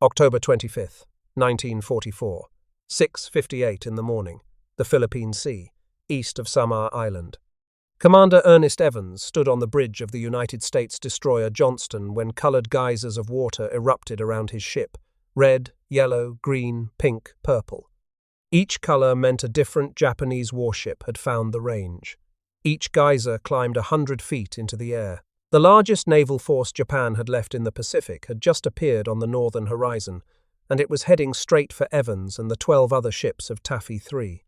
October 25th, 1944, 6:58 in the morning, the Philippine Sea, east of Samar Island. Commander Ernest Evans stood on the bridge of the United States destroyer Johnston when colored geysers of water erupted around his ship, red, yellow, green, pink, purple. Each color meant a different Japanese warship had found the range. Each geyser climbed 100 feet into the air. The largest naval force Japan had left in the Pacific had just appeared on the northern horizon, and it was heading straight for Evans and the 12 other ships of Taffy 3.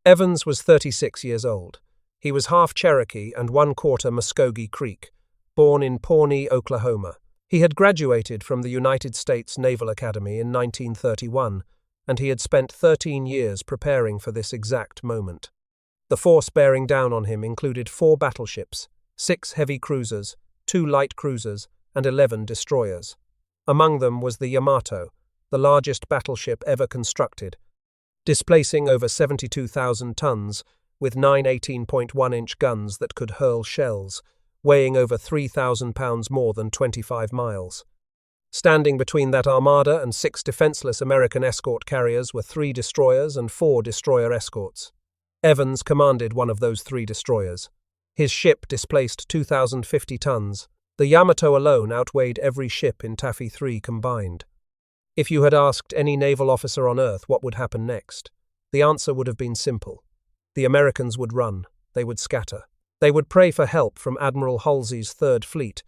Evans was 36 years old. He was half Cherokee and 1/4 Muskogee Creek, born in Pawnee, Oklahoma. He had graduated from the United States Naval Academy in 1931, and he had spent 13 years preparing for this exact moment. The force bearing down on him included 4 battleships, 6 heavy cruisers, 2 light cruisers, and 11 destroyers. Among them was the Yamato, the largest battleship ever constructed, displacing over 72,000 tons, with 9 18.1-inch guns that could hurl shells, weighing over 3,000 pounds more than 25 miles. Standing between that armada and 6 defenseless American escort carriers were 3 destroyers and 4 destroyer escorts. Evans commanded one of those 3 destroyers. His ship displaced 2,050 tons. The Yamato alone outweighed every ship in Taffy 3 combined. If you had asked any naval officer on Earth what would happen next, the answer would have been simple. The Americans would run. They would scatter. They would pray for help from Admiral Halsey's Third Fleet,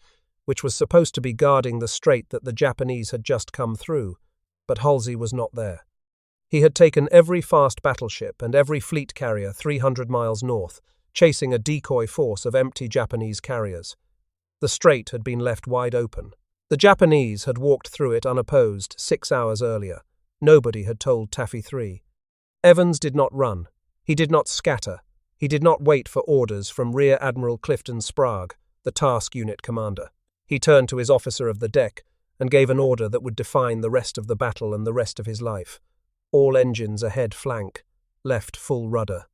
which was supposed to be guarding the strait that the Japanese had just come through, but Halsey was not there. He had taken every fast battleship and every fleet carrier 300 miles north, chasing a decoy force of empty Japanese carriers. The strait had been left wide open. The Japanese had walked through it unopposed 6 hours earlier. Nobody had told Taffy 3. Evans did not run. He did not scatter. He did not wait for orders from Rear Admiral Clifton Sprague, the task unit commander. He turned to his officer of the deck and gave an order that would define the rest of the battle and the rest of his life. All engines ahead flank, left full rudder.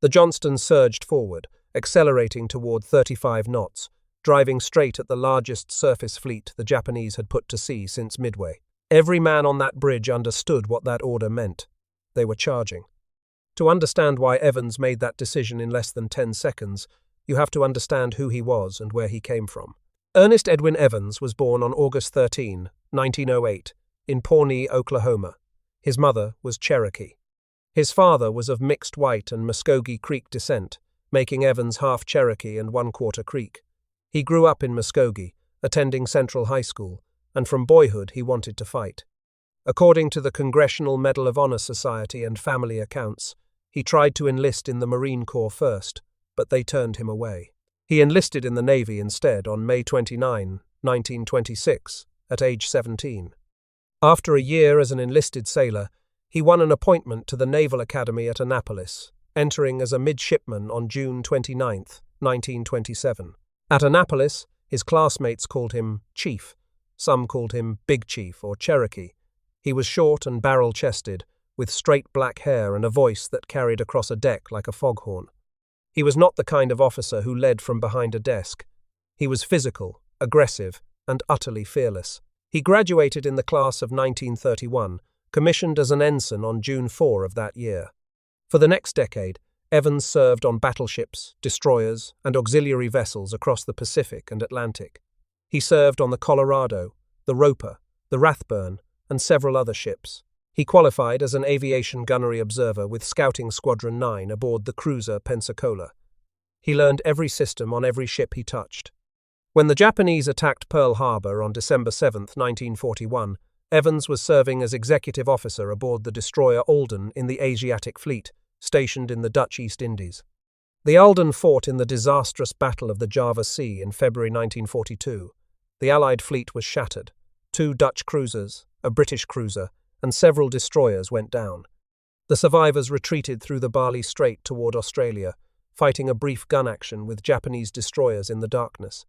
The Johnston surged forward, accelerating toward 35 knots, driving straight at the largest surface fleet the Japanese had put to sea since Midway. Every man on that bridge understood what that order meant. They were charging. To understand why Evans made that decision in less than 10 seconds, you have to understand who he was and where he came from. Ernest Edwin Evans was born on August 13, 1908, in Pawnee, Oklahoma. His mother was Cherokee. His father was of mixed white and Muskogee Creek descent, making Evans half Cherokee and 1/4 Creek. He grew up in Muskogee, attending Central High School, and from boyhood he wanted to fight. According to the Congressional Medal of Honor Society and family accounts, he tried to enlist in the Marine Corps first, but they turned him away. He enlisted in the Navy instead on May 29, 1926, at age 17. After a year as an enlisted sailor, he won an appointment to the Naval Academy at Annapolis, entering as a midshipman on June 29, 1927. At Annapolis, his classmates called him Chief. Some called him Big Chief or Cherokee. He was short and barrel-chested, with straight black hair and a voice that carried across a deck like a foghorn. He was not the kind of officer who led from behind a desk. He was physical, aggressive, and utterly fearless. He graduated in the class of 1931, commissioned as an ensign on June 4 of that year. For the next decade, Evans served on battleships, destroyers, and auxiliary vessels across the Pacific and Atlantic. He served on the Colorado, the Roper, the Rathburn, and several other ships. He qualified as an aviation gunnery observer with Scouting Squadron 9 aboard the cruiser Pensacola. He learned every system on every ship he touched. When the Japanese attacked Pearl Harbor on December 7, 1941, Evans was serving as executive officer aboard the destroyer Alden in the Asiatic Fleet, stationed in the Dutch East Indies. The Alden fought in the disastrous Battle of the Java Sea in February 1942. The Allied fleet was shattered. 2 Dutch cruisers, a British cruiser, and several destroyers went down. The survivors retreated through the Bali Strait toward Australia, fighting a brief gun action with Japanese destroyers in the darkness.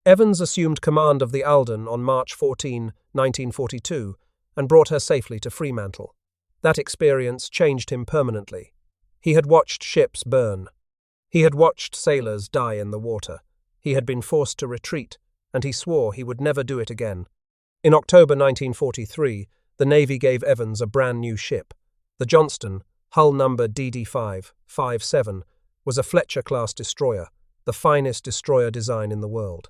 Evans assumed command of the Alden on March 14, 1942, and brought her safely to Fremantle. That experience changed him permanently. He had watched ships burn. He had watched sailors die in the water. He had been forced to retreat, and he swore he would never do it again. In October 1943, the Navy gave Evans a brand new ship. The Johnston, hull number DD5-57, was a Fletcher-class destroyer, the finest destroyer design in the world.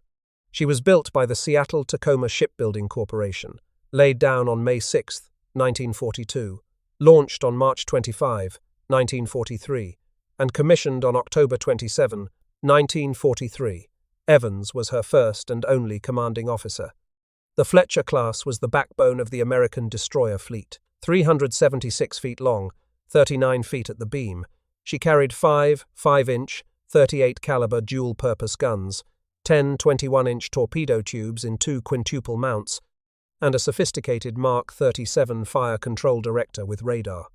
She was built by the Seattle-Tacoma Shipbuilding Corporation, laid down on May 6, 1942, launched on March 25, 1943, and commissioned on October 27, 1943. Evans was her first and only commanding officer. The Fletcher-class was the backbone of the American destroyer fleet. 376 feet long, 39 feet at the beam, she carried 5.5-inch, 38-caliber dual-purpose guns, 10 21-inch torpedo tubes in 2 quintuple mounts, and a sophisticated Mark 37 fire control director with radar.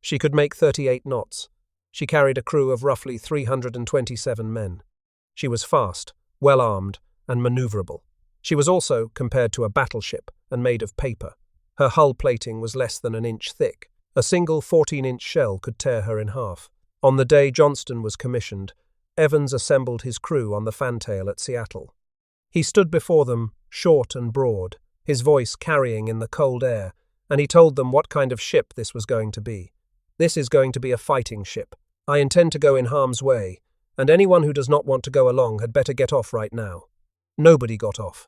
She could make 38 knots. She carried a crew of roughly 327 men. She was fast, well-armed, and maneuverable. She was also compared to a battleship and made of paper. Her hull plating was less than an inch thick. A single 14-inch shell could tear her in half. On the day Johnston was commissioned, Evans assembled his crew on the fantail at Seattle. He stood before them, short and broad, his voice carrying in the cold air, and he told them what kind of ship this was going to be. "This is going to be a fighting ship. I intend to go in harm's way, and anyone who does not want to go along had better get off right now." Nobody got off.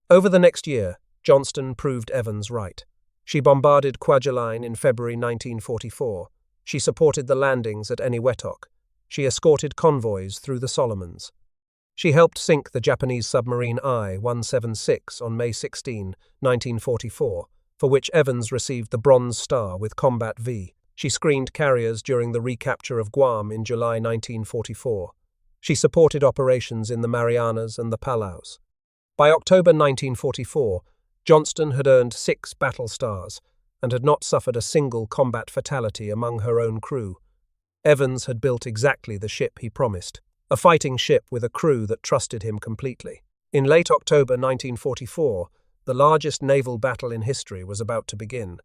Over the next year, Johnston proved Evans right. She bombarded Kwajalein in February 1944. She supported the landings at Eniwetok. She escorted convoys through the Solomons. She helped sink the Japanese submarine I-176 on May 16, 1944, for which Evans received the Bronze Star with Combat V. She screened carriers during the recapture of Guam in July 1944. She supported operations in the Marianas and the Palaus. By October 1944, Johnston had earned 6 battle stars and had not suffered a single combat fatality among her own crew. Evans had built exactly the ship he promised, a fighting ship with a crew that trusted him completely. In late October 1944, the largest naval battle in history was about to begin.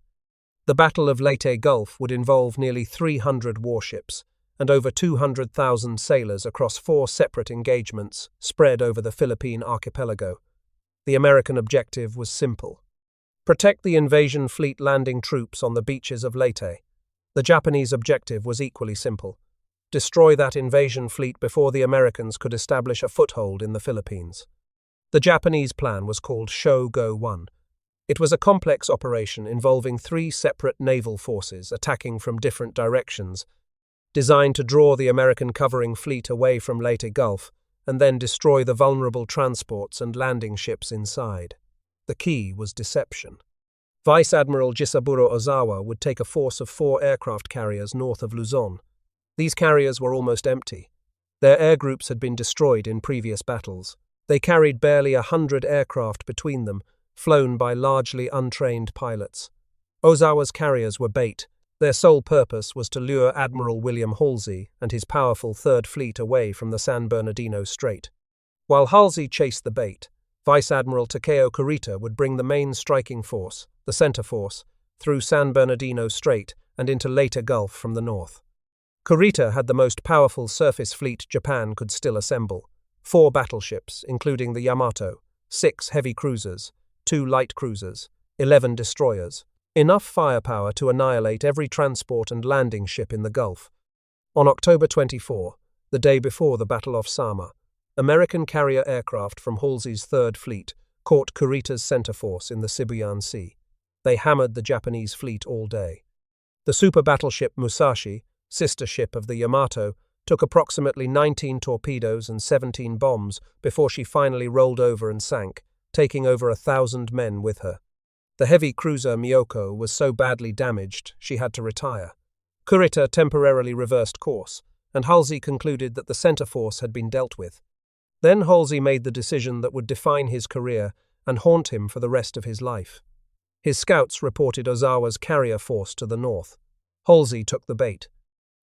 The Battle of Leyte Gulf would involve nearly 300 warships and over 200,000 sailors across 4 separate engagements spread over the Philippine archipelago. The American objective was simple: protect the invasion fleet landing troops on the beaches of Leyte. The Japanese objective was equally simple: destroy that invasion fleet before the Americans could establish a foothold in the Philippines. The Japanese plan was called Shogo-1. It was a complex operation involving 3 separate naval forces attacking from different directions, designed to draw the American covering fleet away from Leyte Gulf and then destroy the vulnerable transports and landing ships inside. The key was deception. Vice Admiral Jisaburo Ozawa would take a force of 4 aircraft carriers north of Luzon. These carriers were almost empty. Their air groups had been destroyed in previous battles. They carried barely 100 aircraft between them, flown by largely untrained pilots. Ozawa's carriers were bait. Their sole purpose was to lure Admiral William Halsey and his powerful Third Fleet away from the San Bernardino Strait. While Halsey chased the bait, Vice Admiral Takeo Kurita would bring the main striking force, the center force, through San Bernardino Strait and into Leyte Gulf from the north. Kurita had the most powerful surface fleet Japan could still assemble: 4 battleships, including the Yamato, 6 heavy cruisers, 2 light cruisers, 11 destroyers. Enough firepower to annihilate every transport and landing ship in the Gulf. On October 24, the day before the Battle of Samar, American carrier aircraft from Halsey's Third Fleet caught Kurita's center force in the Sibuyan Sea. They hammered the Japanese fleet all day. The super battleship Musashi, sister ship of the Yamato, took approximately 19 torpedoes and 17 bombs before she finally rolled over and sank, taking over 1,000 men with her. The heavy cruiser Miyoko was so badly damaged she had to retire. Kurita temporarily reversed course, and Halsey concluded that the center force had been dealt with. Then Halsey made the decision that would define his career and haunt him for the rest of his life. His scouts reported Ozawa's carrier force to the north. Halsey took the bait.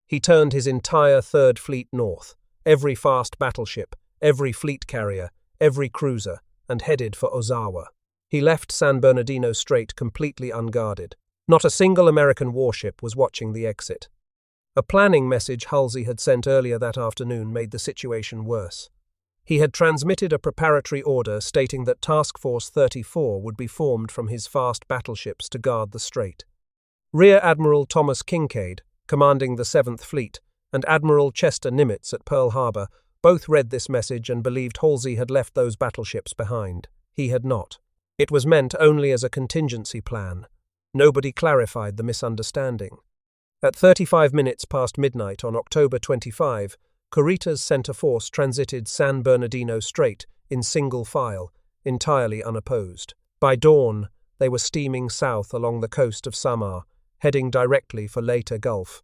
He turned his entire Third Fleet north, every fast battleship, every fleet carrier, every cruiser, and headed for Ozawa. He left San Bernardino Strait completely unguarded. Not a single American warship was watching the exit. A planning message Halsey had sent earlier that afternoon made the situation worse. He had transmitted a preparatory order stating that Task Force 34 would be formed from his fast battleships to guard the strait. Rear Admiral Thomas Kincaid, commanding the 7th Fleet, and Admiral Chester Nimitz at Pearl Harbor both read this message and believed Halsey had left those battleships behind. He had not. It was meant only as a contingency plan. Nobody clarified the misunderstanding. At 35 minutes past midnight on October 25, Kurita's center force transited San Bernardino Strait in single file, entirely unopposed. By dawn, they were steaming south along the coast of Samar, heading directly for Leyte Gulf.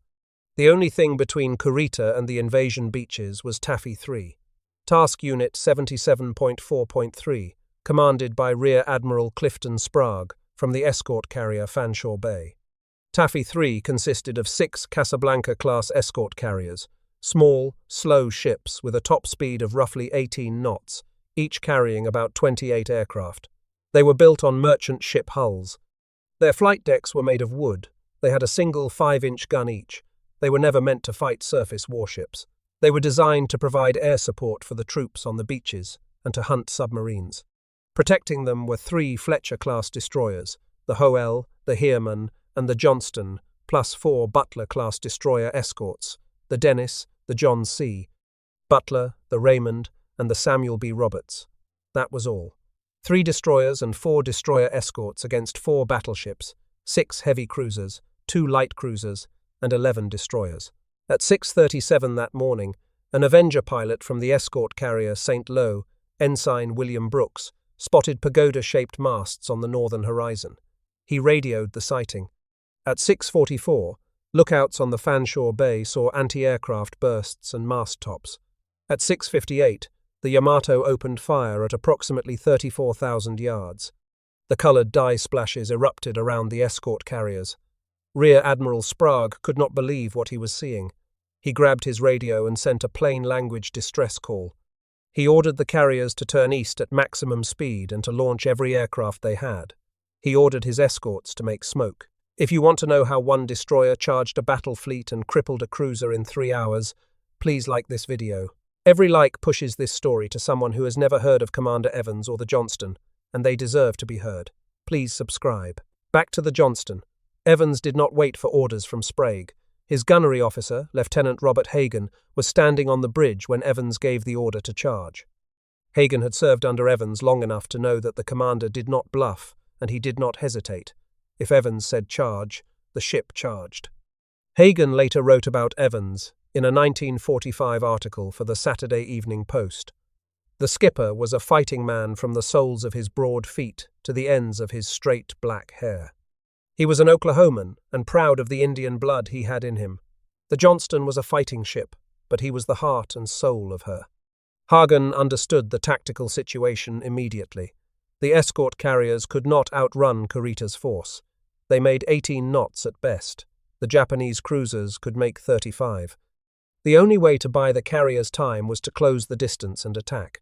The only thing between Kurita and the invasion beaches was Taffy 3, Task Unit 77.4.3, commanded by Rear Admiral Clifton Sprague from the escort carrier Fanshawe Bay. Taffy 3 consisted of 6 Casablanca-class escort carriers, small, slow ships with a top speed of roughly 18 knots, each carrying about 28 aircraft. They were built on merchant ship hulls. Their flight decks were made of wood. They had a single 5-inch gun each. They were never meant to fight surface warships. They were designed to provide air support for the troops on the beaches and to hunt submarines. Protecting them were 3 Fletcher-class destroyers, the Hoel, the Heermann, and the Johnston, plus 4 Butler-class destroyer escorts, the Dennis, the John C. Butler, the Raymond, and the Samuel B. Roberts. That was all. 3 destroyers and 4 destroyer escorts against 4 battleships, 6 heavy cruisers, 2 light cruisers, and 11 destroyers. At 6:37 that morning, an Avenger pilot from the escort carrier St. Lo, Ensign William Brooks, spotted pagoda-shaped masts on the northern horizon. He radioed the sighting. At 6:44, lookouts on the Fanshawe Bay saw anti-aircraft bursts and mast tops. At 6:58, the Yamato opened fire at approximately 34,000 yards. The colored dye splashes erupted around the escort carriers. Rear Admiral Sprague could not believe what he was seeing. He grabbed his radio and sent a plain language distress call. He ordered the carriers to turn east at maximum speed and to launch every aircraft they had. He ordered his escorts to make smoke. If you want to know how one destroyer charged a battle fleet and crippled a cruiser in 3 hours, please like this video. Every like pushes this story to someone who has never heard of Commander Evans or the Johnston, and they deserve to be heard. Please subscribe. Back to the Johnston. Evans did not wait for orders from Sprague. His gunnery officer, Lieutenant Robert Hagen, was standing on the bridge when Evans gave the order to charge. Hagen had served under Evans long enough to know that the commander did not bluff, and he did not hesitate. If Evans said charge, the ship charged. Hagen later wrote about Evans in a 1945 article for the Saturday Evening Post. The skipper was a fighting man from the soles of his broad feet to the ends of his straight black hair. He was an Oklahoman and proud of the Indian blood he had in him. The Johnston was a fighting ship, but he was the heart and soul of her. Hagen understood the tactical situation immediately. The escort carriers could not outrun Kurita's force. They made 18 knots at best. The Japanese cruisers could make 35. The only way to buy the carriers time was to close the distance and attack.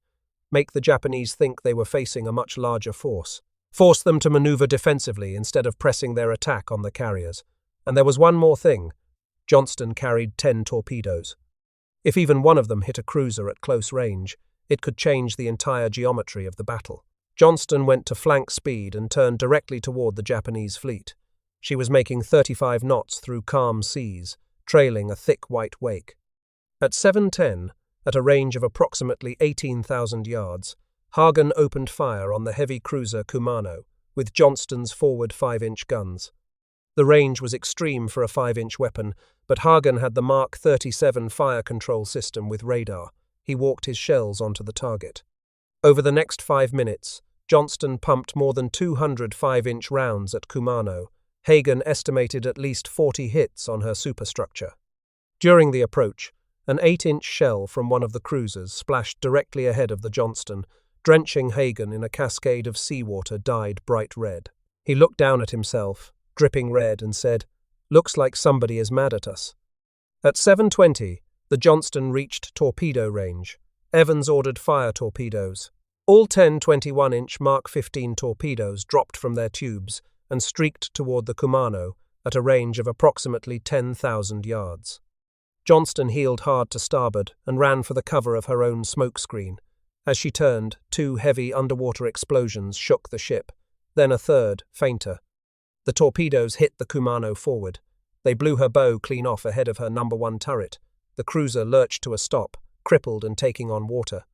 Make the Japanese think they were facing a much larger force. Force them to maneuver defensively instead of pressing their attack on the carriers. And there was one more thing. Johnston carried 10 torpedoes. If even one of them hit a cruiser at close range, it could change the entire geometry of the battle. Johnston went to flank speed and turned directly toward the Japanese fleet. She was making 35 knots through calm seas, trailing a thick white wake. At 7:10, at a range of approximately 18,000 yards, Hagen opened fire on the heavy cruiser Kumano with Johnston's forward 5-inch guns. The range was extreme for a 5-inch weapon, but Hagen had the Mark 37 fire control system with radar. He walked his shells onto the target. Over the next 5 minutes, Johnston pumped more than 200 5-inch rounds at Kumano. Hagen estimated at least 40 hits on her superstructure. During the approach, an 8-inch shell from one of the cruisers splashed directly ahead of the Johnston, drenching Hagen in a cascade of seawater dyed bright red. He looked down at himself, dripping red, and said, "Looks like somebody is mad at us." At 7:20, the Johnston reached torpedo range. Evans ordered fire torpedoes. All 10 21-inch Mark 15 torpedoes dropped from their tubes and streaked toward the Kumano at a range of approximately 10,000 yards. Johnston heeled hard to starboard and ran for the cover of her own smokescreen. As she turned, 2 heavy underwater explosions shook the ship, then a third, fainter. The torpedoes hit the Kumano forward. They blew her bow clean off ahead of her number 1 turret. The cruiser lurched to a stop, crippled and taking on water.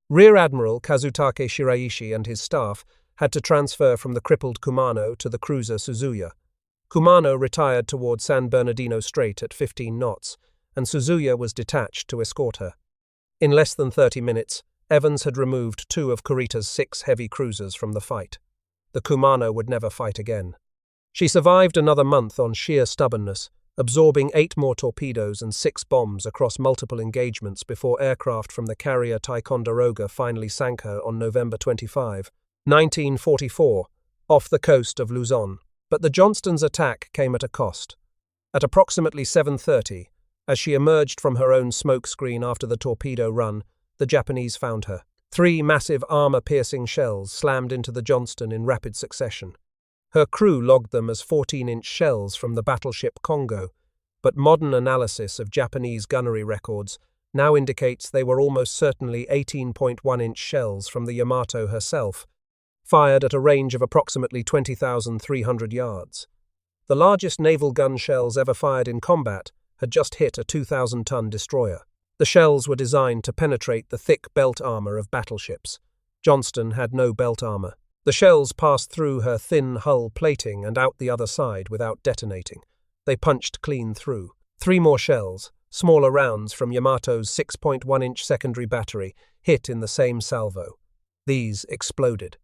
Rear Admiral Kazutake Shiraishi and his staff had to transfer from the crippled Kumano to the cruiser Suzuya. Kumano retired toward San Bernardino Strait at 15 knots, and Suzuya was detached to escort her. In less than 30 minutes, Evans had removed 2 of Kurita's 6 heavy cruisers from the fight. The Kumano would never fight again. She survived another month on sheer stubbornness, absorbing 8 more torpedoes and 6 bombs across multiple engagements before aircraft from the carrier Ticonderoga finally sank her on November 25, 1944, off the coast of Luzon. But the Johnston's attack came at a cost. At approximately 7:30, as she emerged from her own smoke screen after the torpedo run, the Japanese found her. 3 massive armor-piercing shells slammed into the Johnston in rapid succession. Her crew logged them as 14-inch shells from the battleship Congo, but modern analysis of Japanese gunnery records now indicates they were almost certainly 18.1-inch shells from the Yamato herself, fired at a range of approximately 20,300 yards. The largest naval gun shells ever fired in combat had just hit a 2,000-ton destroyer. The shells were designed to penetrate the thick belt armor of battleships. Johnston had no belt armor. The shells passed through her thin hull plating and out the other side without detonating. They punched clean through. 3 more shells, smaller rounds from Yamato's 6.1-inch secondary battery, hit in the same salvo. These exploded.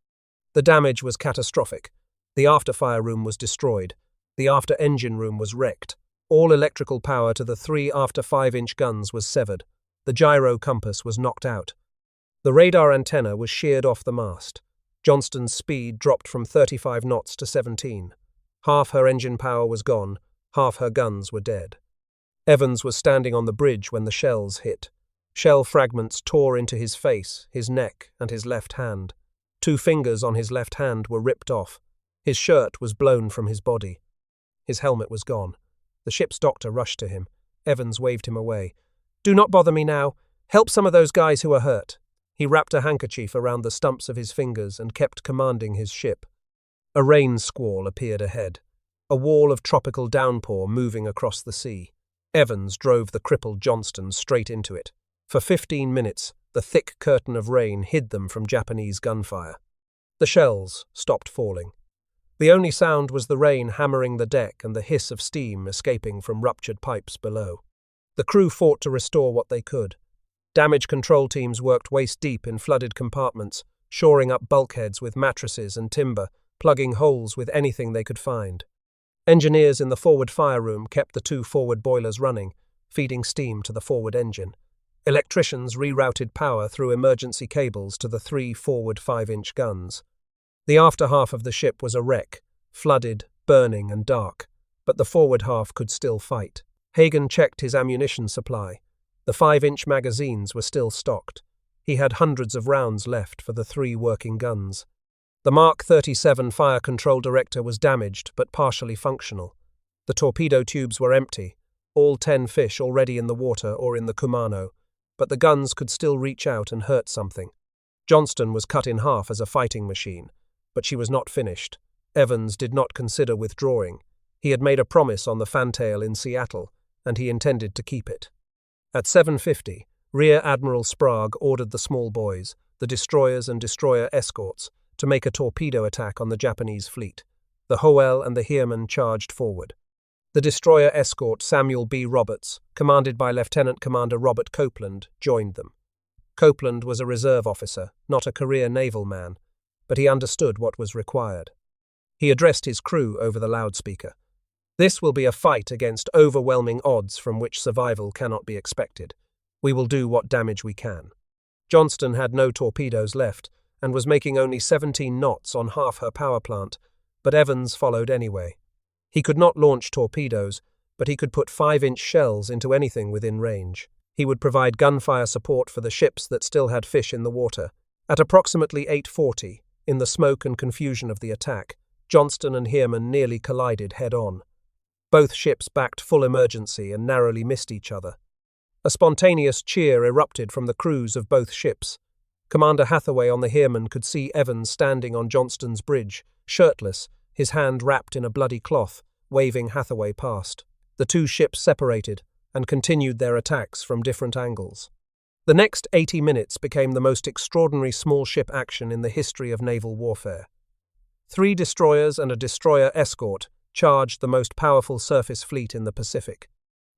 The damage was catastrophic. The after-fire room was destroyed. The after-engine room was wrecked. All electrical power to the 3 after 5-inch guns was severed. The gyro compass was knocked out. The radar antenna was sheared off the mast. Johnston's speed dropped from 35 knots to 17. Half her engine power was gone, half her guns were dead. Evans was standing on the bridge when the shells hit. Shell fragments tore into his face, his neck, and his left hand. 2 fingers on his left hand were ripped off. His shirt was blown from his body. His helmet was gone. The ship's doctor rushed to him. Evans waved him away. "Do not bother me now. Help some of those guys who are hurt." He wrapped a handkerchief around the stumps of his fingers and kept commanding his ship. A rain squall appeared ahead, a wall of tropical downpour moving across the sea. Evans drove the crippled Johnston straight into it. For 15 minutes, the thick curtain of rain hid them from Japanese gunfire. The shells stopped falling. The only sound was the rain hammering the deck and the hiss of steam escaping from ruptured pipes below. The crew fought to restore what they could. Damage control teams worked waist-deep in flooded compartments, shoring up bulkheads with mattresses and timber, plugging holes with anything they could find. Engineers in the forward fire room kept the 2 forward boilers running, feeding steam to the forward engine. Electricians rerouted power through emergency cables to the 3 forward 5-inch guns. The after half of the ship was a wreck, flooded, burning and dark, but the forward half could still fight. Hagen checked his ammunition supply. The 5-inch magazines were still stocked. He had hundreds of rounds left for the 3 working guns. The Mark 37 fire control director was damaged but partially functional. The torpedo tubes were empty, all 10 fish already in the water or in the Kumano, but the guns could still reach out and hurt something. Johnston was cut in half as a fighting machine, but she was not finished. Evans did not consider withdrawing. He had made a promise on the fantail in Seattle, and he intended to keep it. At 7:50, Rear Admiral Sprague ordered the small boys, the destroyers and destroyer escorts, to make a torpedo attack on the Japanese fleet. The Hoel and the Heermann charged forward. The destroyer escort Samuel B. Roberts, commanded by Lieutenant Commander Robert Copeland, joined them. Copeland was a reserve officer, not a career naval man, but he understood what was required. He addressed his crew over the loudspeaker. "This will be a fight against overwhelming odds from which survival cannot be expected. We will do what damage we can." Johnston had no torpedoes left and was making only 17 knots on half her power plant, but Evans followed anyway. He could not launch torpedoes, but he could put 5-inch shells into anything within range. He would provide gunfire support for the ships that still had fish in the water. At approximately 8:40, in the smoke and confusion of the attack, Johnston and Heermann nearly collided head-on. Both ships backed full emergency and narrowly missed each other. A spontaneous cheer erupted from the crews of both ships. Commander Hathaway on the Heerman could see Evans standing on Johnston's bridge, shirtless, his hand wrapped in a bloody cloth, waving Hathaway past. The two ships separated and continued their attacks from different angles. The next 80 minutes became the most extraordinary small ship action in the history of naval warfare. 3 destroyers and a destroyer escort charged the most powerful surface fleet in the Pacific.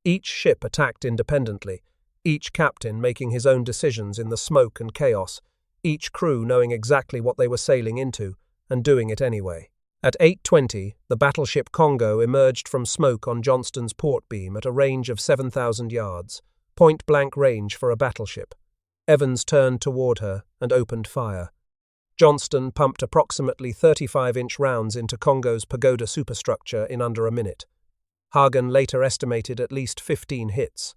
Each ship attacked independently, each captain making his own decisions in the smoke and chaos, each crew knowing exactly what they were sailing into and doing it anyway. At 8:20, the battleship Congo emerged from smoke on Johnston's port beam at a range of 7,000 yards, point-blank range for a battleship. Evans turned toward her and opened fire. Johnston pumped approximately 35-inch rounds into Congo's pagoda superstructure in under a minute. Hagen later estimated at least 15 hits.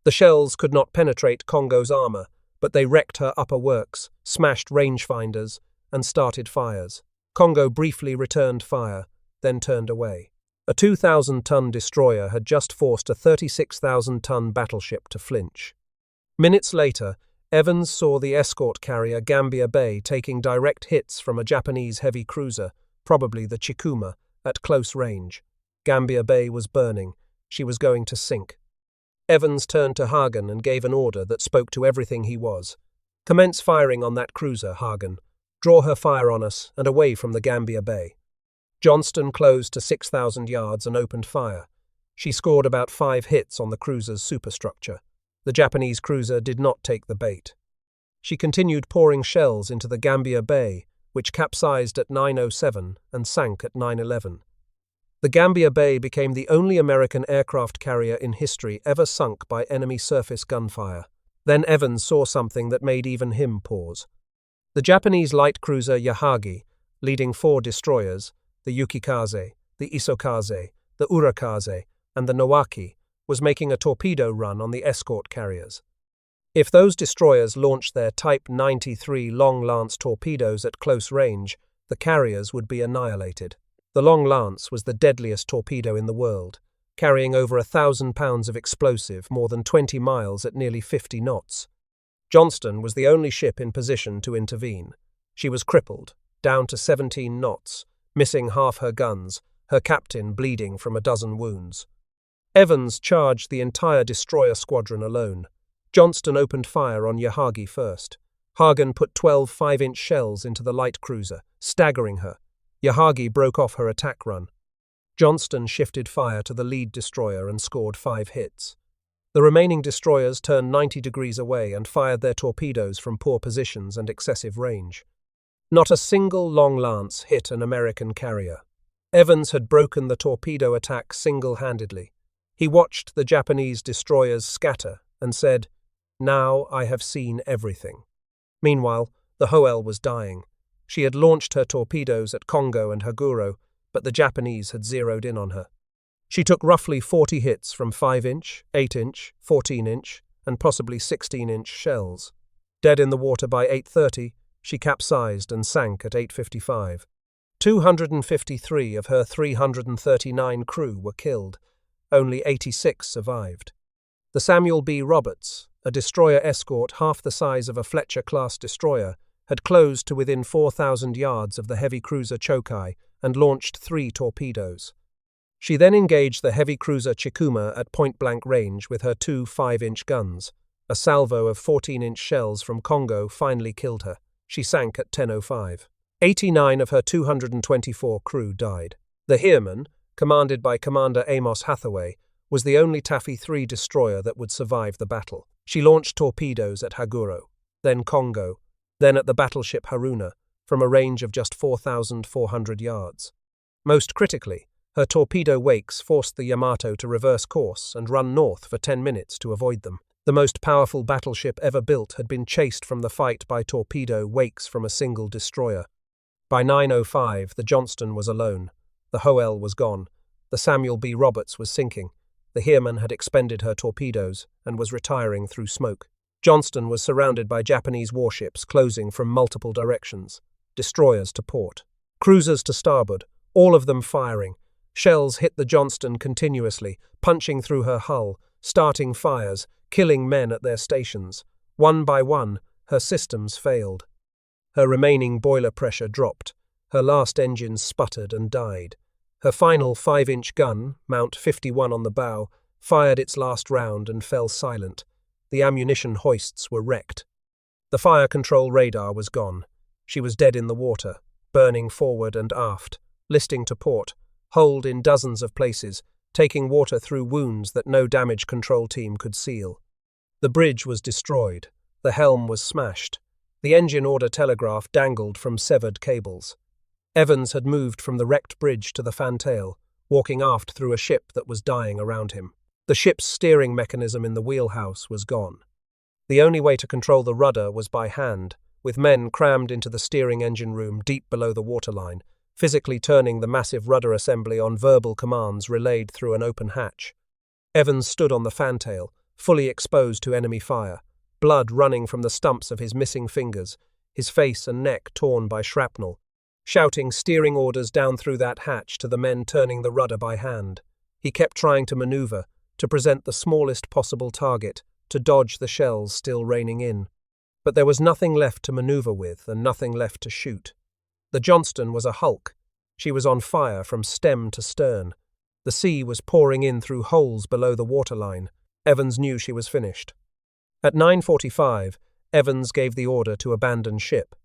The shells could not penetrate Congo's armor, but they wrecked her upper works, smashed rangefinders, and started fires. Congo briefly returned fire, then turned away. A 2,000-ton destroyer had just forced a 36,000-ton battleship to flinch. Minutes later, Evans saw the escort carrier Gambia Bay taking direct hits from a Japanese heavy cruiser, probably the Chikuma, at close range. Gambia Bay was burning. She was going to sink. Evans turned to Hagen and gave an order that spoke to everything he was. "Commence firing on that cruiser, Hagen. Draw her fire on us and away from the Gambia Bay." Johnston closed to 6,000 yards and opened fire. She scored about 5 hits on the cruiser's superstructure. The Japanese cruiser did not take the bait. She continued pouring shells into the Gambia Bay, which capsized at 9:07 and sank at 9:11. The Gambia Bay became the only American aircraft carrier in history ever sunk by enemy surface gunfire. Then Evans saw something that made even him pause. The Japanese light cruiser Yahagi, leading 4 destroyers, the Yukikaze, the Isokaze, the Urakaze, and the Nowaki, was making a torpedo run on the escort carriers. If those destroyers launched their Type 93 Long Lance torpedoes at close range, the carriers would be annihilated. The Long Lance was the deadliest torpedo in the world, carrying over 1,000 pounds of explosive more than 20 miles at nearly 50 knots. Johnston was the only ship in position to intervene. She was crippled, down to 17 knots, missing half her guns, her captain bleeding from a dozen wounds. Evans charged the entire destroyer squadron alone. Johnston opened fire on Yahagi first. Hagen put 12 5-inch shells into the light cruiser, staggering her. Yahagi broke off her attack run. Johnston shifted fire to the lead destroyer and scored 5 hits. The remaining destroyers turned 90 degrees away and fired their torpedoes from poor positions and excessive range. Not a single Long Lance hit an American carrier. Evans had broken the torpedo attack single-handedly. He watched the Japanese destroyers scatter and said, "Now I have seen everything." Meanwhile, the Hoel was dying. She had launched her torpedoes at Congo and Haguro, but the Japanese had zeroed in on her. She took roughly 40 hits from 5-inch, 8-inch, 14-inch, and possibly 16-inch shells. Dead in the water by 8:30, she capsized and sank at 8:55. 253 of her 339 crew were killed. Only 86 survived. The Samuel B. Roberts, a destroyer escort half the size of a Fletcher-class destroyer, had closed to within 4,000 yards of the heavy cruiser Chokai and launched 3 torpedoes. She then engaged the heavy cruiser Chikuma at point-blank range with her 2 5-inch guns. A salvo of 14-inch shells from Congo finally killed her. She sank at 10:05. 89 of her 224 crew died. The Heerman, commanded by Commander Amos Hathaway, was the only Taffy 3 destroyer that would survive the battle. She launched torpedoes at Haguro, then Congo, then at the battleship Haruna, from a range of just 4,400 yards. Most critically, her torpedo wakes forced the Yamato to reverse course and run north for 10 minutes to avoid them. The most powerful battleship ever built had been chased from the fight by torpedo wakes from a single destroyer. By 9:05, the Johnston was alone. The Hoel was gone. The Samuel B. Roberts was sinking. The Heerman had expended her torpedoes and was retiring through smoke. Johnston was surrounded by Japanese warships closing from multiple directions. Destroyers to port. Cruisers to starboard, all of them firing. Shells hit the Johnston continuously, punching through her hull, starting fires, killing men at their stations. One by one, her systems failed. Her remaining boiler pressure dropped. Her last engine sputtered and died. Her final 5-inch gun, Mount 51 on the bow, fired its last round and fell silent. The ammunition hoists were wrecked. The fire control radar was gone. She was dead in the water, burning forward and aft, listing to port, holed in dozens of places, taking water through wounds that no damage control team could seal. The bridge was destroyed. The helm was smashed. The engine order telegraph dangled from severed cables. Evans had moved from the wrecked bridge to the fantail, walking aft through a ship that was dying around him. The ship's steering mechanism in the wheelhouse was gone. The only way to control the rudder was by hand, with men crammed into the steering engine room deep below the waterline, physically turning the massive rudder assembly on verbal commands relayed through an open hatch. Evans stood on the fantail, fully exposed to enemy fire, blood running from the stumps of his missing fingers, his face and neck torn by shrapnel, shouting steering orders down through that hatch to the men turning the rudder by hand. He kept trying to maneuver, to present the smallest possible target, to dodge the shells still raining in. But there was nothing left to maneuver with and nothing left to shoot. The Johnston was a hulk. She was on fire from stem to stern. The sea was pouring in through holes below the waterline. Evans knew she was finished. At 9:45, Evans gave the order to abandon ship.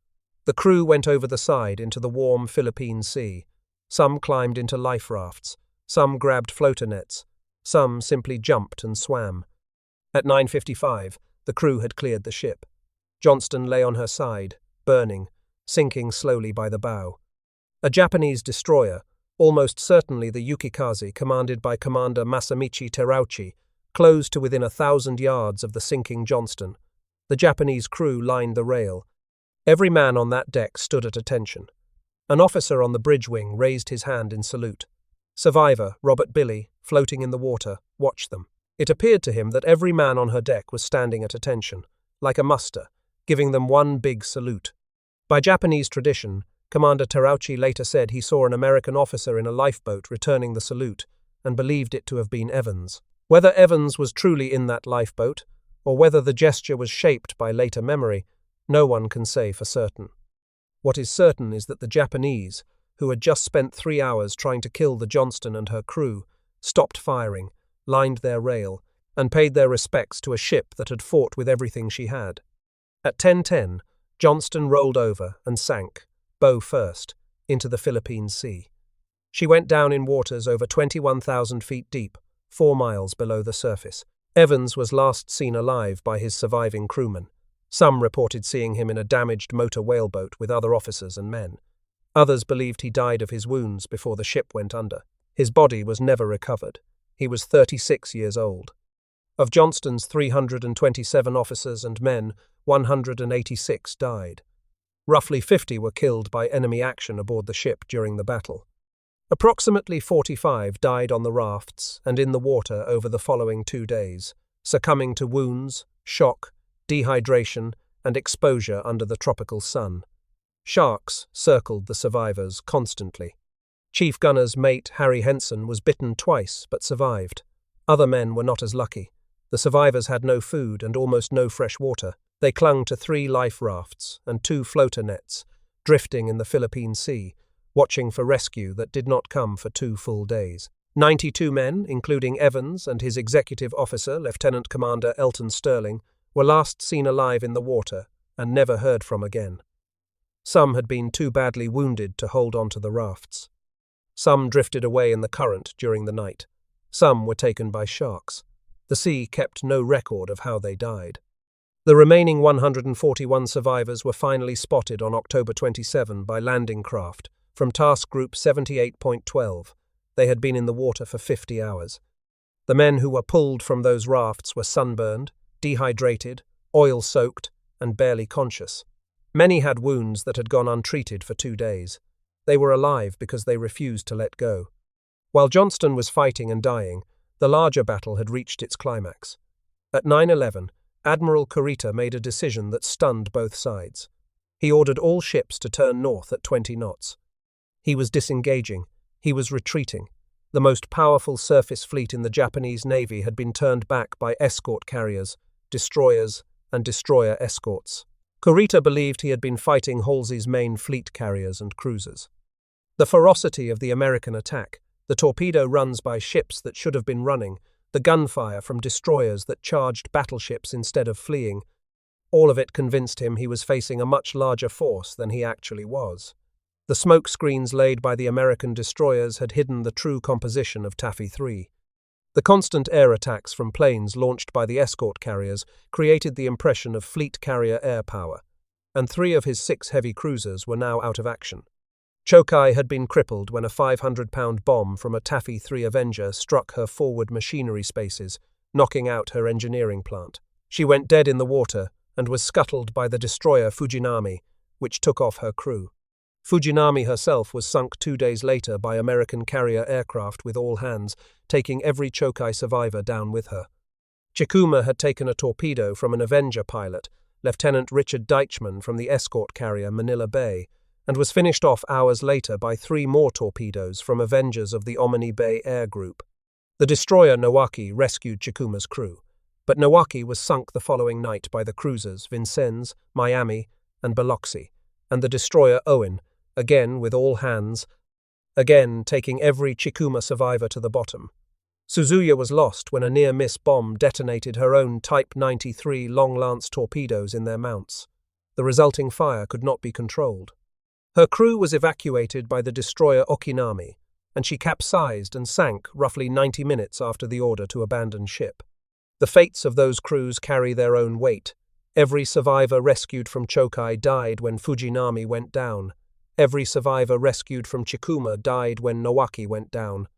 The crew went over the side into the warm Philippine Sea. Some climbed into life rafts. Some grabbed floater nets. Some simply jumped and swam. At 9:55, the crew had cleared the ship. Johnston lay on her side, burning, sinking slowly by the bow. A Japanese destroyer, almost certainly the Yukikaze, commanded by Commander Masamichi Terauchi, closed to within 1,000 yards of the sinking Johnston. The Japanese crew lined the rail. Every man on that deck stood at attention. An officer on the bridge wing raised his hand in salute. Survivor, Robert Billy, floating in the water, watched them. It appeared to him that every man on her deck was standing at attention, like a muster, giving them one big salute. By Japanese tradition, Commander Terauchi later said he saw an American officer in a lifeboat returning the salute, and believed it to have been Evans. Whether Evans was truly in that lifeboat, or whether the gesture was shaped by later memory, no one can say for certain. What is certain is that the Japanese, who had just spent 3 hours trying to kill the Johnston and her crew, stopped firing, lined their rail, and paid their respects to a ship that had fought with everything she had. At 10:10, Johnston rolled over and sank, bow first, into the Philippine Sea. She went down in waters over 21,000 feet deep, 4 miles below the surface. Evans was last seen alive by his surviving crewmen. Some reported seeing him in a damaged motor whaleboat with other officers and men. Others believed he died of his wounds before the ship went under. His body was never recovered. He was 36 years old. Of Johnston's 327 officers and men, 186 died. Roughly 50 were killed by enemy action aboard the ship during the battle. Approximately 45 died on the rafts and in the water over the following 2 days, succumbing to wounds, shock, dehydration, and exposure under the tropical sun. Sharks circled the survivors constantly. Chief Gunner's mate Harry Henson was bitten twice but survived. Other men were not as lucky. The survivors had no food and almost no fresh water. They clung to 3 life rafts and 2 floater nets, drifting in the Philippine Sea, watching for rescue that did not come for 2 full days. 92 men, including Evans and his executive officer, Lieutenant Commander Elton Sterling, were last seen alive in the water and never heard from again. Some had been too badly wounded to hold on to the rafts. Some drifted away in the current during the night. Some were taken by sharks. The sea kept no record of how they died. The remaining 141 survivors were finally spotted on October 27 by landing craft from Task Group 78.12. They had been in the water for 50 hours. The men who were pulled from those rafts were sunburned, dehydrated, oil-soaked, and barely conscious. Many had wounds that had gone untreated for 2 days. They were alive because they refused to let go. While Johnston was fighting and dying, the larger battle had reached its climax. At 9:11, Admiral Kurita made a decision that stunned both sides. He ordered all ships to turn north at 20 knots. He was disengaging. He was retreating. The most powerful surface fleet in the Japanese Navy had been turned back by escort carriers, destroyers, and destroyer escorts. Kurita believed he had been fighting Halsey's main fleet carriers and cruisers. The ferocity of the American attack, the torpedo runs by ships that should have been running, the gunfire from destroyers that charged battleships instead of fleeing, all of it convinced him he was facing a much larger force than he actually was. The smoke screens laid by the American destroyers had hidden the true composition of Taffy 3. The constant air attacks from planes launched by the escort carriers created the impression of fleet carrier air power, and 3 of his 6 heavy cruisers were now out of action. Chokai had been crippled when a 500-pound bomb from a Taffy 3 Avenger struck her forward machinery spaces, knocking out her engineering plant. She went dead in the water and was scuttled by the destroyer Fujinami, which took off her crew. Fujinami herself was sunk 2 days later by American carrier aircraft with all hands, taking every Chokai survivor down with her. Chikuma had taken a torpedo from an Avenger pilot, Lieutenant Richard Deichmann from the escort carrier Manila Bay, and was finished off hours later by 3 more torpedoes from Avengers of the Omani Bay Air Group. The destroyer Nowaki rescued Chikuma's crew, but Nowaki was sunk the following night by the cruisers Vincennes, Miami, and Biloxi, and the destroyer Owen, again with all hands, again taking every Chikuma survivor to the bottom. Suzuya was lost when a near-miss bomb detonated her own Type 93 long-lance torpedoes in their mounts. The resulting fire could not be controlled. Her crew was evacuated by the destroyer Okinami, and she capsized and sank roughly 90 minutes after the order to abandon ship. The fates of those crews carry their own weight. Every survivor rescued from Chokai died when Fujinami went down. Every survivor rescued from Chikuma died when Nowaki went down.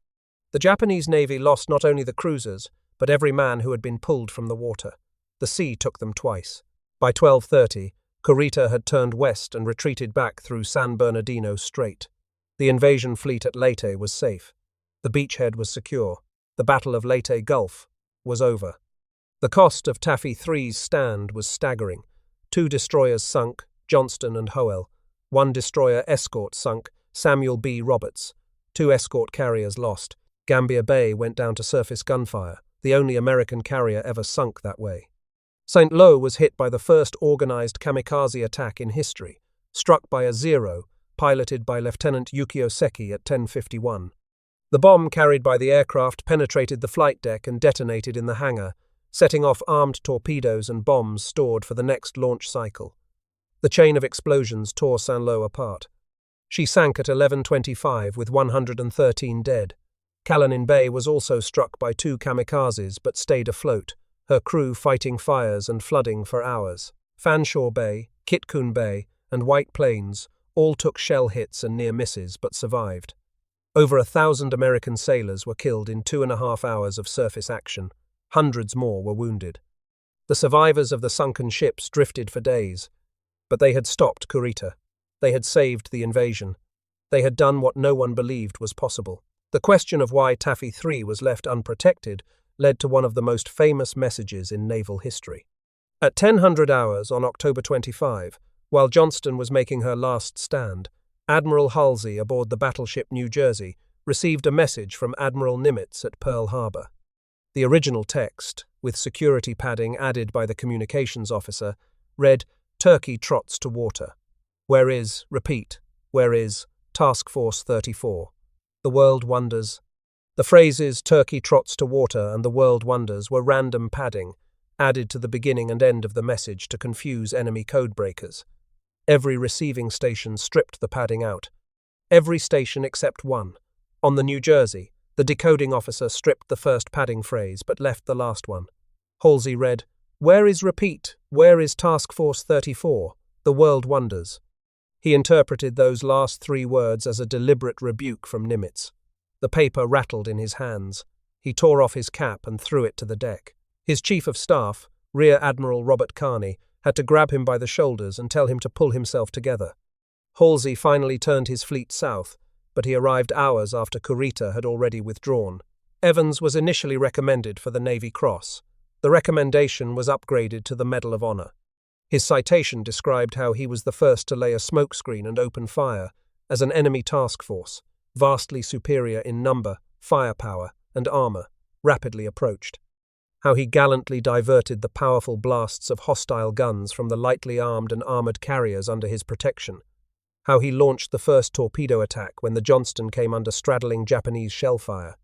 The Japanese Navy lost not only the cruisers, but every man who had been pulled from the water. The sea took them twice. By 12:30, Kurita had turned west and retreated back through San Bernardino Strait. The invasion fleet at Leyte was safe. The beachhead was secure. The Battle of Leyte Gulf was over. The cost of Taffy 3's stand was staggering. 2 destroyers sunk, Johnston and Howell. 1 destroyer escort sunk, Samuel B. Roberts. 2 escort carriers lost. Gambier Bay went down to surface gunfire, the only American carrier ever sunk that way. St. Lo was hit by the first organized kamikaze attack in history, struck by a Zero, piloted by Lieutenant Yukio Seki at 10:51. The bomb carried by the aircraft penetrated the flight deck and detonated in the hangar, setting off armed torpedoes and bombs stored for the next launch cycle. The chain of explosions tore St. Lo apart. She sank at 11:25 with 113 dead. Kalanin Bay was also struck by 2 kamikazes but stayed afloat, her crew fighting fires and flooding for hours. Fanshawe Bay, Kitkun Bay, and White Plains all took shell hits and near misses but survived. Over 1,000 American sailors were killed in 2.5 hours of surface action. Hundreds more were wounded. The survivors of the sunken ships drifted for days, but they had stopped Kurita. They had saved the invasion. They had done what no one believed was possible. The question of why Taffy 3 was left unprotected led to one of the most famous messages in naval history. At 10:00 hours on October 25, while Johnston was making her last stand, Admiral Halsey aboard the battleship New Jersey received a message from Admiral Nimitz at Pearl Harbor. The original text, with security padding added by the communications officer, read, "Turkey trots to water. Where is, where is Task Force 34? The world wonders." The phrases "Turkey trots to water" and "the world wonders" were random padding, added to the beginning and end of the message to confuse enemy codebreakers. Every receiving station stripped the padding out. Every station except one. On the New Jersey, the decoding officer stripped the first padding phrase but left the last one. Halsey read, "Where is where is Task Force 34? The world wonders." He interpreted those last 3 words as a deliberate rebuke from Nimitz. The paper rattled in his hands. He tore off his cap and threw it to the deck. His chief of staff, Rear Admiral Robert Kearney, had to grab him by the shoulders and tell him to pull himself together. Halsey finally turned his fleet south, but he arrived hours after Kurita had already withdrawn. Evans was initially recommended for the Navy Cross. The recommendation was upgraded to the Medal of Honor. His citation described how he was the first to lay a smokescreen and open fire as an enemy task force, vastly superior in number, firepower, and armor, rapidly approached. how he gallantly diverted the powerful blasts of hostile guns from the lightly armed and armored carriers under his protection, how he launched the first torpedo attack when the Johnston came under straddling Japanese shellfire,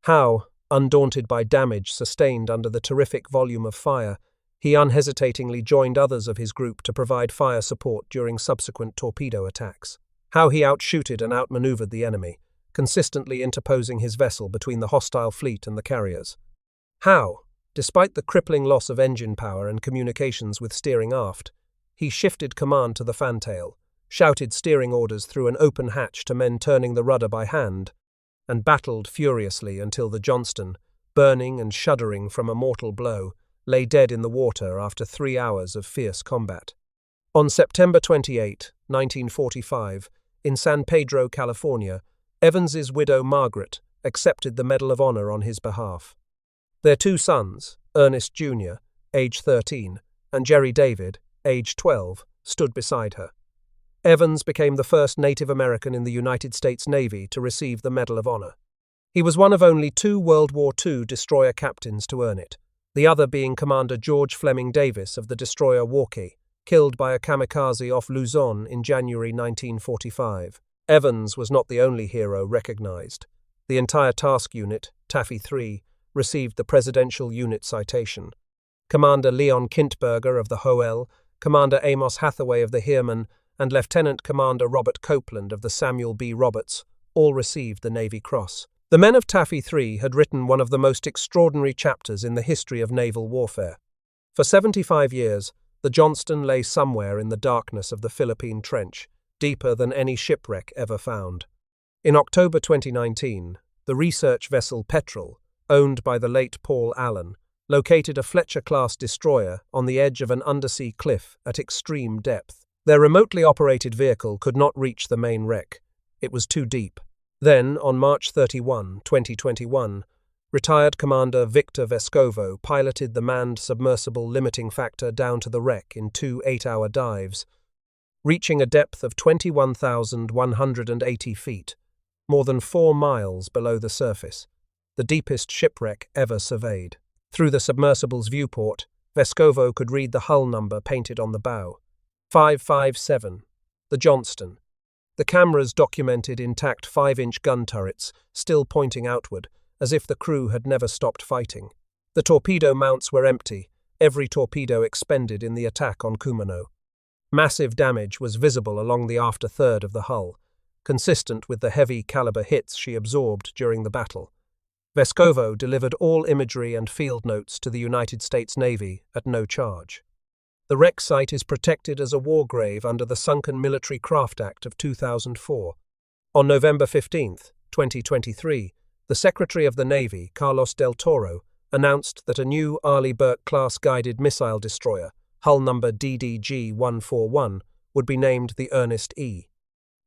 how, undaunted by damage sustained under the terrific volume of fire, he unhesitatingly joined others of his group to provide fire support during subsequent torpedo attacks, how he outshooted and outmaneuvered the enemy, consistently interposing his vessel between the hostile fleet and the carriers, how, despite the crippling loss of engine power and communications with steering aft, he shifted command to the fantail, shouted steering orders through an open hatch to men turning the rudder by hand, and battled furiously until the Johnston, burning and shuddering from a mortal blow, lay dead in the water after 3 hours of fierce combat. On September 28, 1945, in San Pedro, California, Evans's widow Margaret accepted the Medal of Honor on his behalf. Their 2 sons, Ernest Jr., age 13, and Jerry David, age 12, stood beside her. Evans became the first Native American in the United States Navy to receive the Medal of Honor. He was one of only 2 World War II destroyer captains to earn it, the other being Commander George Fleming Davis of the destroyer Walkie, killed by a kamikaze off Luzon in January 1945. Evans was not the only hero recognized. The entire task unit, Taffy 3, received the Presidential Unit Citation. Commander Leon Kintberger of the Hoel, Commander Amos Hathaway of the Heermann, and Lieutenant Commander Robert Copeland of the Samuel B. Roberts all received the Navy Cross. The men of Taffy 3 had written one of the most extraordinary chapters in the history of naval warfare. For 75 years, the Johnston lay somewhere in the darkness of the Philippine Trench, deeper than any shipwreck ever found. In October 2019, the research vessel Petrel, owned by the late Paul Allen, located a Fletcher-class destroyer on the edge of an undersea cliff at extreme depth. Their remotely operated vehicle could not reach the main wreck. It was too deep. Then, on March 31, 2021, retired Commander Victor Vescovo piloted the manned submersible limiting factor down to the wreck in 2 8-hour dives, reaching a depth of 21,180 feet, more than 4 miles below the surface, the deepest shipwreck ever surveyed. Through the submersible's viewport, Vescovo could read the hull number painted on the bow. 557, the Johnston. The cameras documented intact 5-inch gun turrets, still pointing outward, as if the crew had never stopped fighting. The torpedo mounts were empty, every torpedo expended in the attack on Kumano. Massive damage was visible along the after third of the hull, consistent with the heavy caliber hits she absorbed during the battle. Vescovo delivered all imagery and field notes to the United States Navy at no charge. The wreck site is protected as a war grave under the Sunken Military Craft Act of 2004. On November 15, 2023, the Secretary of the Navy, Carlos del Toro, announced that a new Arleigh Burke-class guided missile destroyer, hull number DDG-141, would be named the Ernest E.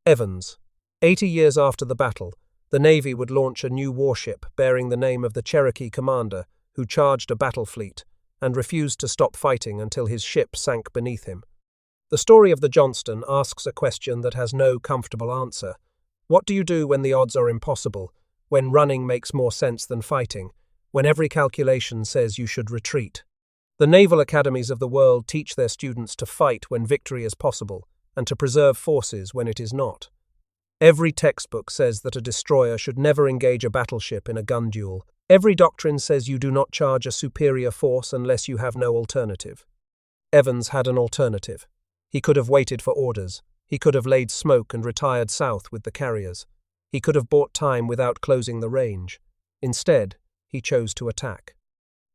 Evans. 80 years after the battle, the Navy would launch a new warship bearing the name of the Cherokee commander who charged a battle fleet and refused to stop fighting until his ship sank beneath him. The story of the Johnston asks a question that has no comfortable answer. What do you do when the odds are impossible, when running makes more sense than fighting, when every calculation says you should retreat? The naval academies of the world teach their students to fight when victory is possible and to preserve forces when it is not. Every textbook says that a destroyer should never engage a battleship in a gun duel. Every doctrine says you do not charge a superior force unless you have no alternative. Evans had an alternative. He could have waited for orders. He could have laid smoke and retired south with the carriers. He could have bought time without closing the range. Instead, he chose to attack.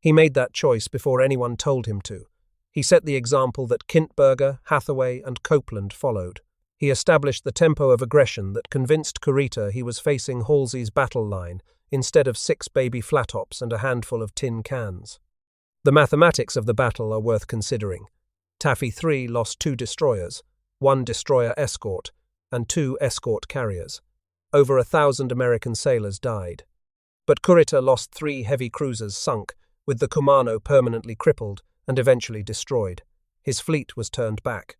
He made that choice before anyone told him to. He set the example that Kintberger, Hathaway, and Copeland followed. He established the tempo of aggression that convinced Kurita he was facing Halsey's battle line instead of 6 baby flatops and a handful of tin cans. The mathematics of the battle are worth considering. Taffy 3 lost 2 destroyers, 1 destroyer escort, and 2 escort carriers. Over 1,000 American sailors died. But Kurita lost 3 heavy cruisers sunk, with the Kumano permanently crippled and eventually destroyed. His fleet was turned back.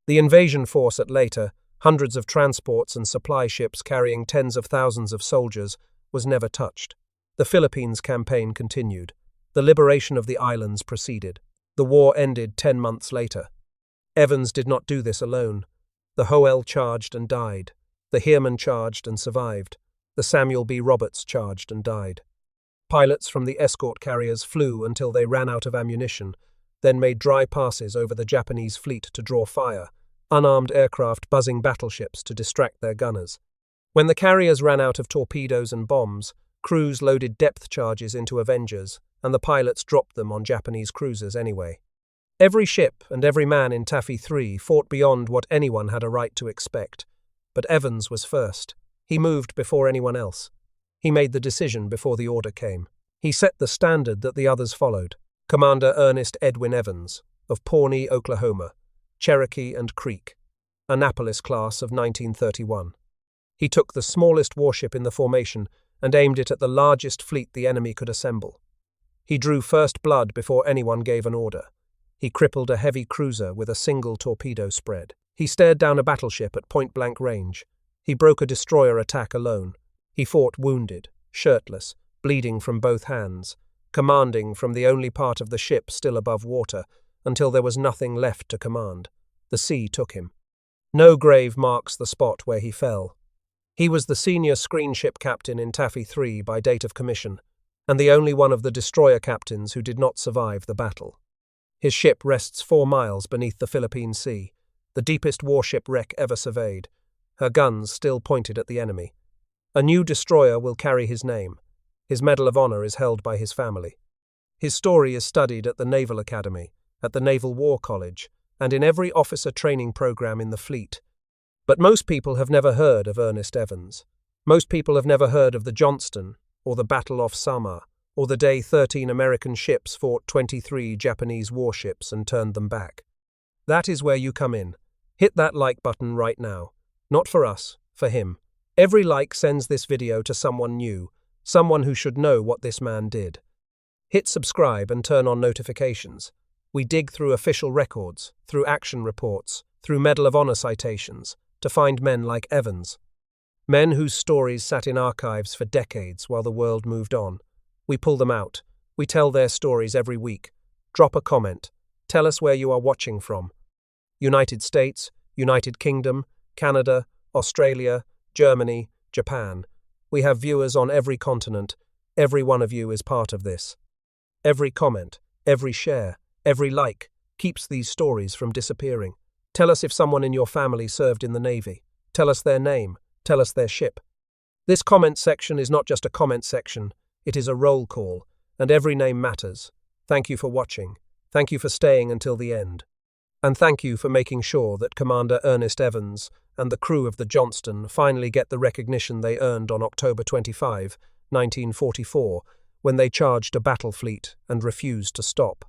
The invasion force at Leyte, hundreds of transports and supply ships carrying tens of thousands of soldiers, was never touched. The Philippines campaign continued. The liberation of the islands proceeded. The war ended 10 months later. Evans did not do this alone. The Hoel charged and died. The Heerman charged and survived. The Samuel B. Roberts charged and died. Pilots from the escort carriers flew until they ran out of ammunition, then made dry passes over the Japanese fleet to draw fire, unarmed aircraft buzzing battleships to distract their gunners. When the carriers ran out of torpedoes and bombs, crews loaded depth charges into Avengers, and the pilots dropped them on Japanese cruisers anyway. Every ship and every man in Taffy 3 fought beyond what anyone had a right to expect. But Evans was first. He moved before anyone else. He made the decision before the order came. He set the standard that the others followed. Commander Ernest Edwin Evans, of Pawnee, Oklahoma, Cherokee and Creek, Annapolis-class of 1931. He took the smallest warship in the formation and aimed it at the largest fleet the enemy could assemble. He drew first blood before anyone gave an order. He crippled a heavy cruiser with a single torpedo spread. He stared down a battleship at point-blank range. He broke a destroyer attack alone. He fought wounded, shirtless, bleeding from both hands, commanding from the only part of the ship still above water, until there was nothing left to command. The sea took him. No grave marks the spot where he fell. He was the senior screen ship captain in Taffy 3 by date of commission, and the only one of the destroyer captains who did not survive the battle. His ship rests 4 miles beneath the Philippine Sea, the deepest warship wreck ever surveyed, her guns still pointed at the enemy. A new destroyer will carry his name. His Medal of Honor is held by his family. His story is studied at the Naval Academy, at the Naval War College, and in every officer training program in the fleet. But most people have never heard of Ernest Evans. Most people have never heard of the Johnston, or the Battle off Samar, or the day 13 American ships fought 23 Japanese warships and turned them back. That is where you come in. Hit that like button right now. Not for us, for him. Every like sends this video to someone new, someone who should know what this man did. Hit subscribe and turn on notifications. We dig through official records, through action reports, through Medal of Honor citations, to find men like Evans. Men whose stories sat in archives for decades while the world moved on. We pull them out. We tell their stories every week. Drop a comment. Tell us where you are watching from. United States, United Kingdom, Canada, Australia, Germany, Japan. We have viewers on every continent. Every one of you is part of this. Every comment, every share, every like keeps these stories from disappearing. Tell us if someone in your family served in the Navy. Tell us their name. Tell us their ship. This comment section is not just a comment section. It is a roll call, and every name matters. Thank you for watching. Thank you for staying until the end. And thank you for making sure that Commander Ernest Evans and the crew of the Johnston finally get the recognition they earned on October 25, 1944, when they charged a battle fleet and refused to stop.